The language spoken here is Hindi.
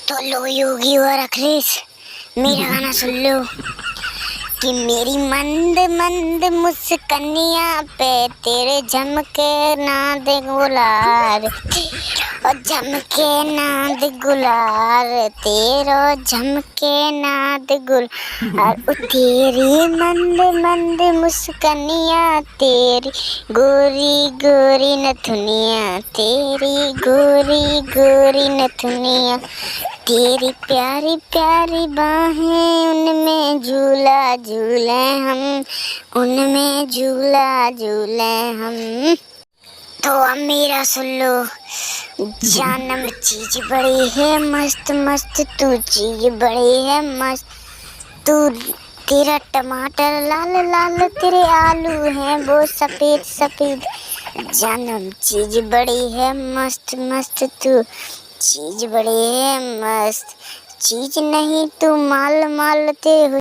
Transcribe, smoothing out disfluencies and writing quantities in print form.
तो लो योगी और अखिलेश, मेरा गाना सुन लो कि मेरी मंद मंद मुस्कनिया पे तेरे झमके नाद गुलार, और झमके नाद गुलार, तेरो झमके नाद गुलार, तेरी मंद मंद मुस्कनिया, तेरी गोरी गोरी नथुनिया, तेरी गोरी गोरी नथुनिया, तेरी प्यारी प्यारी बाहें, उनमें झूला झूले हम, उनमें झूला झूले हम। तो अब मेरा सुन लो, जानम चीज बड़ी है मस्त मस्त, तू चीज बड़ी है मस्त, तू तेरा टमाटर लाल लाल, तेरे आलू हैं वो सफेद सफेद, जानम चीज बड़ी है मस्त मस्त, तू चीज बड़ी है मस्त, चीज नहीं तू माल मालते हो।